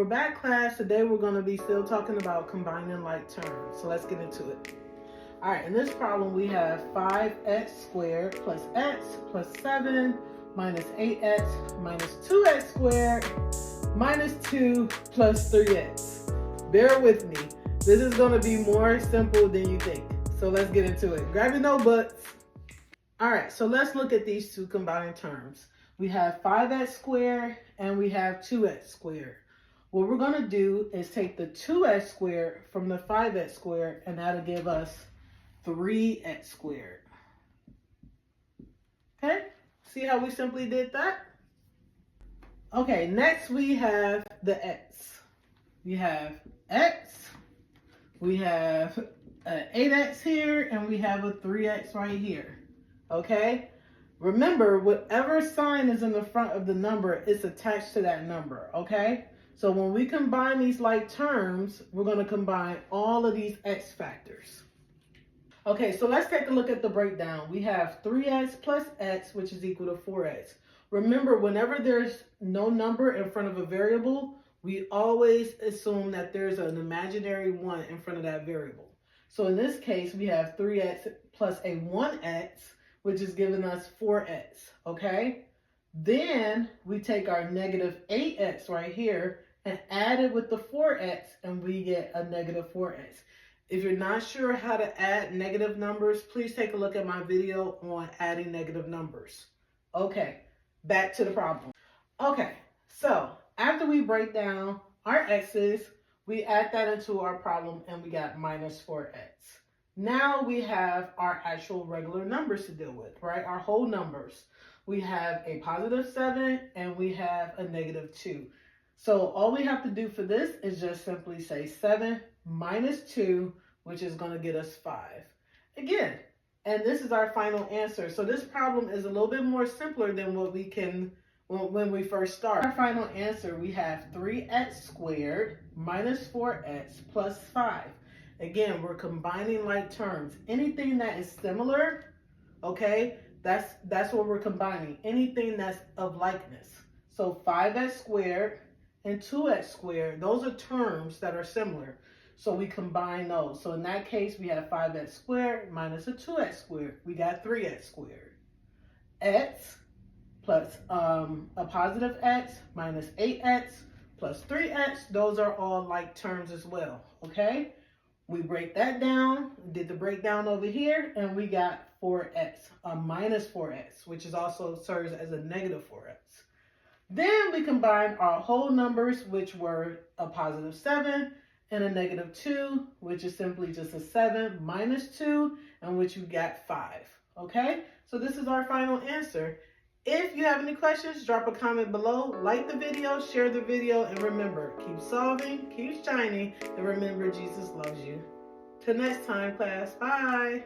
we're back, class. Today we're going to be still talking about combining like terms. So let's get into it. All right, in this problem we have 5x squared plus x plus 7 minus 8x minus 2x squared minus 2 plus 3x. Bear with me. This is going to be more simple than you think. So let's get into it. Grab your notebooks. All right, so let's look at these two combined terms. We have 5x squared and we have 2x squared. What we're going to do is take the 2x squared from the 5x squared, and that'll give us 3x squared. Okay, see how we simply did that? Okay, next we have the x. We have x, we have an 8x here, and we have a 3x right here. Okay? Remember, whatever sign is in the front of the number is attached to that number, okay? So when we combine these like terms, we're going to combine all of these x factors. Okay, so let's take a look at the breakdown. We have 3x plus x, which is equal to 4x. Remember, whenever there's no number in front of a variable, we always assume that there's an imaginary 1 in front of that variable. So in this case, we have 3x plus a 1x, which is giving us 4x, okay? Then we take our negative 8x right here and add it with the 4x, and we get a negative 4x. If you're not sure how to add negative numbers, please take a look at my video on adding negative numbers. Okay, back to the problem. Okay, so after we break down our x's, we add that into our problem and we got minus 4x. Now we have our actual regular numbers to deal with, right? Our whole numbers. We have a positive 7 and we have a negative 2. So all we have to do for this is just simply say 7 minus 2, which is going to get us 5. Again, and this is our final answer. So this problem is a little bit more simpler than what we can when we first start. Our final answer, we have 3x squared minus 4x plus 5. Again, we're combining like terms. Anything that is similar, okay, that's what we're combining. Anything that's of likeness. So 5x squared and 2x squared, those are terms that are similar. So we combine those. So in that case, we have 5x squared minus a 2x squared. We got 3x squared. X plus a positive x minus 8x plus 3x, those are all like terms as well, okay? We break that down, did the breakdown over here, and we got 4x, a minus 4x, which is also serves as a negative 4x. Then we combine our whole numbers, which were a positive 7 and a negative 2, which is simply just a 7 minus 2, and which you got 5. Okay? So this is our final answer. If you have any questions, drop a comment below, like the video, share the video, and remember, keep solving, keep shining, and remember Jesus loves you. Till next time, class. Bye.